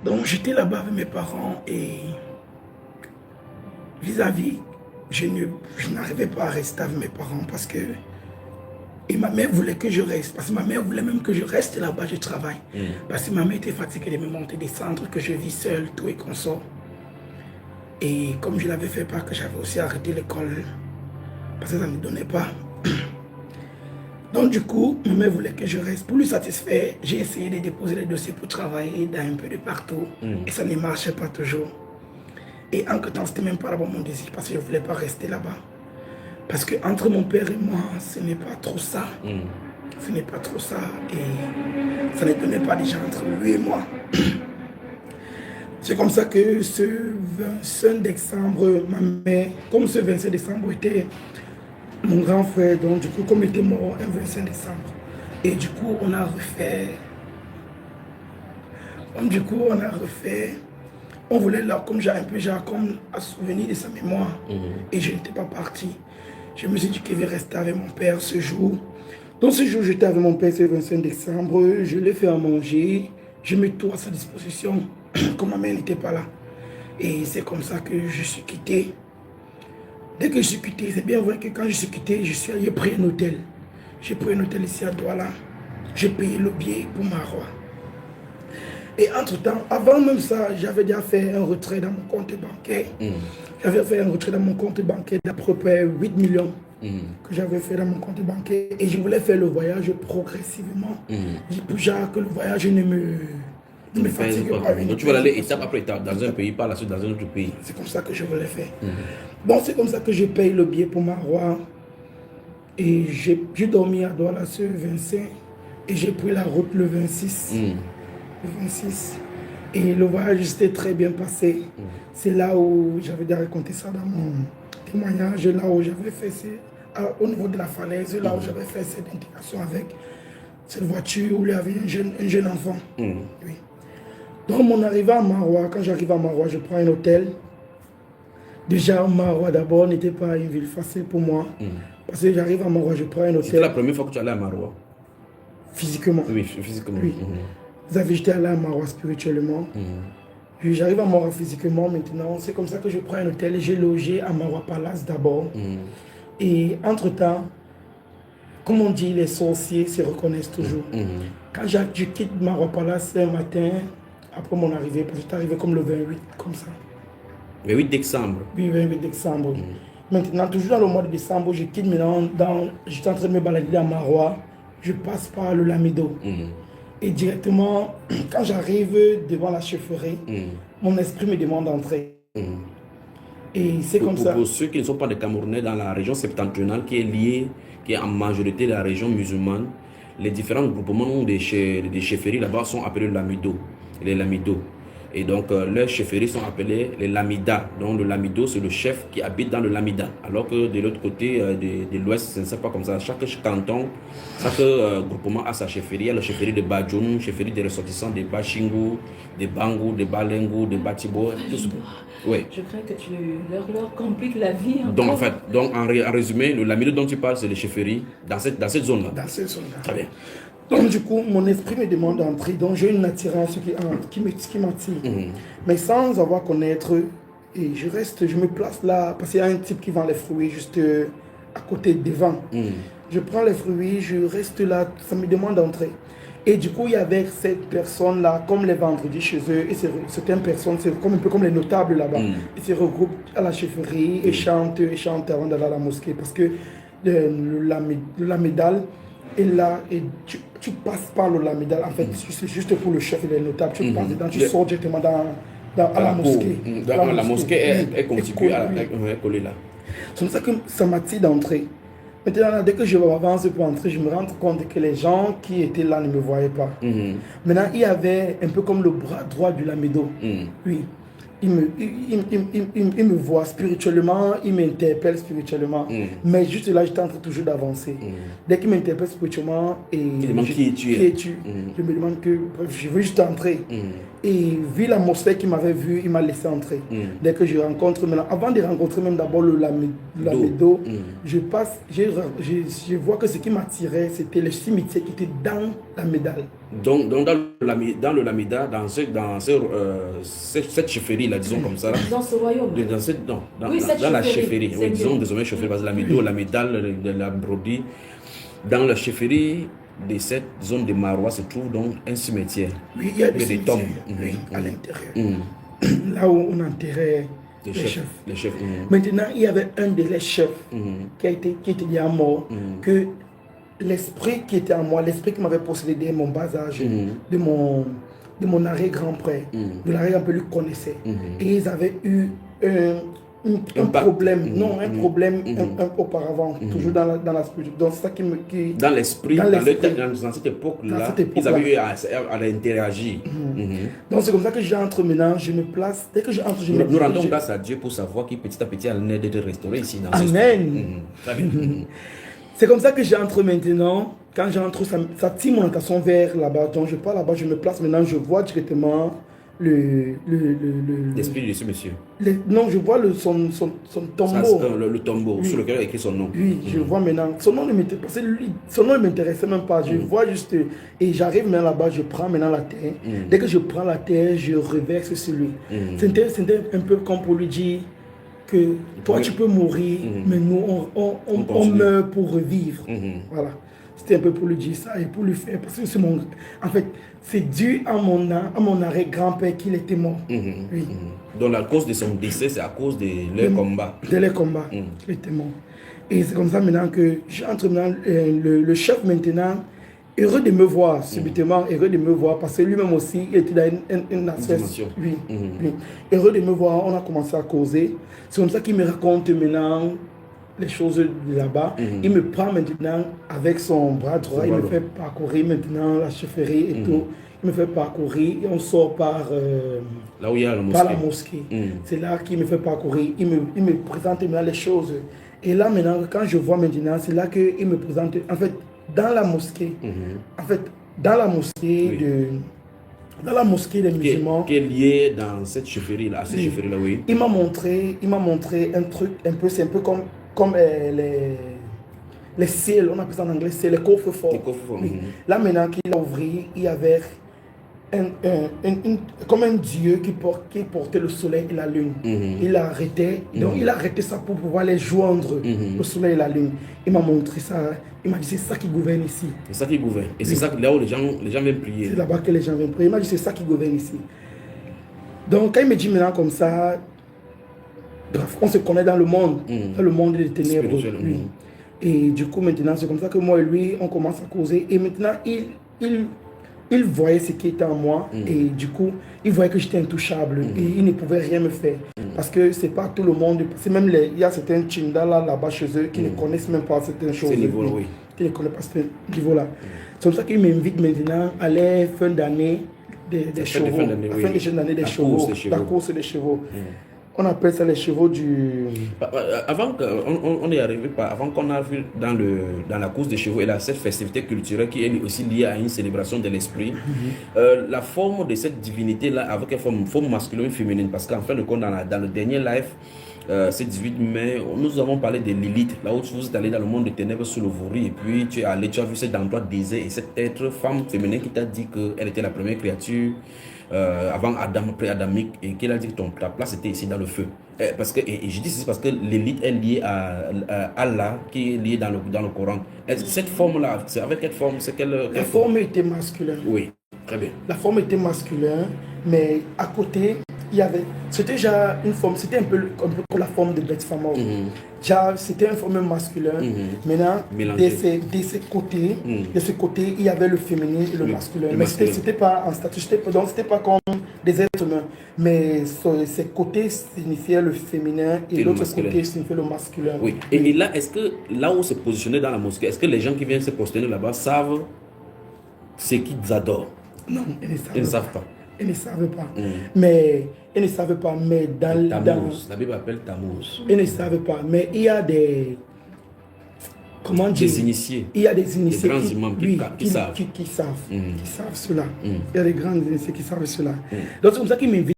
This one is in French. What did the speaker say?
Donc j'étais là-bas avec mes parents et vis-à-vis, je n'arrivais pas à rester avec mes parents parce que... Et ma mère voulait que je reste, parce que ma mère voulait même que je reste là-bas, je travaille. Parce que ma mère était fatiguée de me monter des centres, que je vis seule, tout et consort. Et comme je l'avais fait part que j'avais aussi arrêté l'école, parce que ça ne me donnait pas. Donc du coup, ma mère voulait que je reste. Pour lui satisfaire, j'ai essayé de déposer les dossiers pour travailler dans un peu de partout. Et ça ne marchait pas toujours. Et en temps, c'était même pas là-bas mon désir, parce que je ne voulais pas rester là-bas. Parce que entre mon père et moi, ce n'est pas trop ça. Ce n'est pas trop ça. Et ça ne donnait pas déjà entre lui et moi. C'est comme ça que ce 25 décembre, ma mère, comme ce 25 décembre était mon grand frère, donc du coup, comme il était mort un 25 décembre, et du coup, on a refait, on voulait là, comme j'ai un peu, genre, comme à souvenir de sa mémoire, et je n'étais pas parti. Je me suis dit qu'il vais rester avec mon père ce jour. Donc ce jour, j'étais avec mon père, ce 25 décembre, je l'ai fait à manger, je mets tout à sa disposition, comme ma mère n'était pas là. Et c'est comme ça que je suis quitté. Dès que je suis quitté, c'est bien vrai que quand je suis quitté, je suis allé prendre un hôtel. J'ai pris un hôtel ici à Douala. J'ai payé le billet pour Marois. Et entre-temps, avant même ça, j'avais déjà fait un retrait dans mon compte bancaire. J'avais fait un retrait dans mon compte bancaire d'à peu près 8 millions que j'avais fait dans mon compte bancaire. Et je voulais faire le voyage progressivement. Genre que le voyage ne me fatigue pas. Donc tu vas aller étape après étape, dans un pays, par la suite dans un autre pays. C'est comme ça que je voulais faire. Bon, c'est comme ça que je paye le billet pour Marois. Et j'ai dormi à Douala ce 25. Et j'ai pris la route le 26. Le 26. Et le voyage s'était très bien passé. C'est là où j'avais déjà raconté ça dans mon témoignage, là où j'avais fait au niveau de la falaise, là où j'avais fait cette intégration avec cette voiture où il y avait un jeune enfant. Oui. Donc mon arrivée à Marois, quand j'arrive à Marois, je prends un hôtel. Déjà, Marois d'abord n'était pas une ville facile pour moi. Parce que j'arrive à Marois, je prends un hôtel. C'était la première fois que tu allais à Marois? Physiquement. Oui, physiquement. Oui. Vous avez j'étais allé à Marois spirituellement. Puis j'arrive à Marois physiquement maintenant. C'est comme ça que je prends un hôtel. J'ai logé à Marois Palace d'abord. Et entre-temps, comme on dit, les sorciers se reconnaissent toujours. Quand je quitte Marois Palace un matin, après mon arrivée, parce que j'étais arrivé comme le 28, comme ça. Le 8 décembre. Oui, 28 décembre. Maintenant, toujours dans le mois de décembre, je quitte maintenant, j'étais en train de me balader à Marois, je passe par le Lamido. Et directement, quand j'arrive devant la chefferie, mon esprit me demande d'entrer. Et c'est comme ça. Pour ceux qui ne sont pas des Camerounais, dans la région septentrionale qui est liée, qui est en majorité la région musulmane, les différents groupements des chefferies là-bas sont appelés Lamido, les Lamido. Et donc, leurs chefferies sont appelées les Lamidas. Donc, le Lamido, c'est le chef qui habite dans le Lamida. Alors que de l'autre côté de l'ouest, ce n'est pas comme ça. Chaque canton, chaque groupement a sa chefferie. Il y a la chefferie de Badjoun, chefferie des ressortissants de Bachingou, de Bangou, de Balengou, de Batibo. Oui. Je crains que tu leur compliques la vie. Donc, en fait, en résumé, le Lamido dont tu parles, c'est les chefferies dans cette zone-là. Dans cette zone-là. Très bien. Donc du coup, mon esprit me demande d'entrer, donc j'ai une attirance qui m'attire. Mais sans avoir connaître, et je me place là, parce qu'il y a un type qui vend les fruits juste à côté devant. Je prends les fruits, je reste là, ça me demande d'entrer. Et du coup, il y avait cette personne-là, comme les vendredis chez eux, et certaines personnes, c'est un peu comme les notables là-bas, ils se regroupent à la chefferie et chantent avant d'aller à la mosquée, parce que la médaille est là, et tu passes par le Lamidal, en fait, c'est juste pour le chef et les notables, tu passes dedans, tu sors directement à la mosquée. La mosquée est constituée, est collée là. C'est pour ça que ça m'attire d'entrer. Maintenant, dès que je m'avance pour entrer, je me rends compte que les gens qui étaient là ne me voyaient pas. Maintenant, il y avait un peu comme le bras droit du Lamido. Oui. Il me voit spirituellement, il m'interpelle spirituellement. Mais juste là, j'étais en train toujours d'avancer. Dès qu'il m'interpelle spirituellement, il demande qui es-tu. Je me demande que je veux juste entrer. Et vu l'atmosphère qu'il m'avait vu, il m'a laissé entrer. Dès que je rencontre maintenant, avant de rencontrer même d'abord le Lamido, je vois que ce qui m'attirait, c'était le cimetière qui était dans la médaille. Donc dans le Lamida, cette chefferie, là, disons comme ça. Dans ce royaume. Dans la chefferie, oui, disons désormais chefferie, parce que Lamido, la médaille, la brodie. Dans la chefferie de cette zone de Marois se trouve donc un cimetière. Oui, il y a des tombes à l'intérieur. Là où on enterrait les chefs. Maintenant, il y avait un de les chefs qui était déjà mort, que l'esprit qui était en moi, l'esprit qui m'avait possédé dès mon bas âge, de mon arrière-grand-père, de l'arrière-grand-père lui connaissait. Et ils avaient eu un problème, auparavant, toujours dans la spiritualité. Donc, c'est ça qui dans l'esprit, dans cette époque-là, ils avaient eu à interagir. Donc, c'est comme ça que j'entre maintenant, je me place. Dès que j'entre, nous rendons grâce à Dieu pour savoir qu'il petit à petit a l'aide de restaurer ici. Amen. C'est comme ça que j'entre maintenant. Quand j'entre, ça tire mon attention vers là-bas. Donc, je pars là-bas, je me place maintenant, je vois directement l'esprit de ce monsieur. Non, je vois son tombeau. Le tombeau sur lequel il a écrit son nom. Oui, je vois maintenant. Son nom ne m'intéressait même pas. Je vois juste. Et j'arrive maintenant là-bas, je prends maintenant la terre. Dès que je prends la terre, je reverse sur lui. C'était un peu comme pour lui dire que toi tu peux mourir, mais nous on meurt pour revivre. Voilà. C'était un peu pour lui dire ça et pour lui faire. Parce que en fait, c'est dû à mon arrière-grand-père qu'il était mort. Oui. Donc la cause de son décès, c'est à cause de leur combat. De leur combat. Il était mort. Et c'est comme ça maintenant que j'entre maintenant, le chef maintenant, heureux de me voir, subitement, heureux de me voir, parce que lui-même aussi, il était dans une association. Oui, oui. Heureux de me voir, on a commencé à causer. C'est comme ça qu'il me raconte maintenant les choses de là-bas. Il me prend maintenant avec son bras droit, il me fait parcourir maintenant la chefferie et tout. Il me fait parcourir et on sort par là où il y a la mosquée. Par la mosquée. C'est là qu'il me fait parcourir. Il me présente maintenant les choses. Et là maintenant, quand je vois maintenant, c'est là qu'il me présente, en fait, dans la mosquée, dans la mosquée des musulmans. Qui est lié dans cette chefferie-là, à cette chefferie-là, oui. Il m'a montré un truc, c'est un peu comme les ciels, on appelle ça en anglais, c'est les coffres-forts. Oui. Là maintenant qu'il a ouvert, il y avait comme un dieu qui portait le soleil et la lune. Il a arrêté, donc il a arrêté ça pour pouvoir les joindre, le soleil et la lune. Il m'a montré ça, il m'a dit c'est ça qui gouverne ici. C'est ça qui gouverne. Et c'est ça là où les gens viennent prier. C'est là-bas que les gens viennent prier. Il m'a dit c'est ça qui gouverne ici. Donc quand il me dit maintenant comme ça, bref, on se connaît dans le monde des ténèbres. Oui. Et du coup maintenant c'est comme ça que moi et lui on commence à causer. Et maintenant il voyait ce qui était en moi et du coup il voyait que j'étais intouchable et il ne pouvait rien me faire. Parce que c'est pas tout le monde, c'est même il y a certains Chindala là-bas chez eux qui ne connaissent même pas certaines choses. Oui. Qui ne connaissent pas ce niveau-là. C'est comme ça qu'il m'invite maintenant à aller fin d'année des chevaux. Fin d'année des chevaux. La course des chevaux. On appelle ça les chevaux du... Avant qu'on y arrive, avant qu'on arrive dans la course des chevaux et cette festivité culturelle qui est aussi liée à une célébration de l'esprit, la forme de cette divinité-là avec une forme masculine et féminine, parce qu'en fin de compte, dans le dernier live, ce 18 mai, nous avons parlé de Lilith, là où vous êtes allé dans le monde des ténèbres sous le vouri, et puis tu as vu cet endroit désert et cet être femme féminin qui t'a dit qu'elle était la première créature avant Adam, pré-adamique, et qu'elle a dit que ta place était ici dans le feu. Parce que, et je dis ceci parce que l'élite est liée à Allah, qui est lié dans le Coran. Cette forme-là, c'est avec quelle forme? La forme était masculine. Oui, très bien. La forme était masculine, mais à côté, il y avait... C'était déjà une forme, c'était un peu comme la forme de Beth Famor. C'était une forme masculine. Maintenant, de ces côtés, il y avait le féminin et le masculin. Mais c'était pas en statut, donc c'était pas comme des êtres humains. Mais ces côtés signifiaient le féminin et l'autre côté signifiait le masculin. Oui. Et là, est-ce que là où c'est positionné dans la mosquée, est-ce que les gens qui viennent se poster là-bas savent ce qu'ils adorent? Non, ils ne savent pas. Ils ne savent pas. Mais ils ne savent pas. Mais dans la Bible appelle Tammuz. Ils ne savent pas. Mais il y a des... comment dire, des initiés. Il y a des initiés grands imams qui savent. Qui savent cela. Il y a des grands initiés qui savent cela. Donc c'est comme ça qu'ils m'invitent.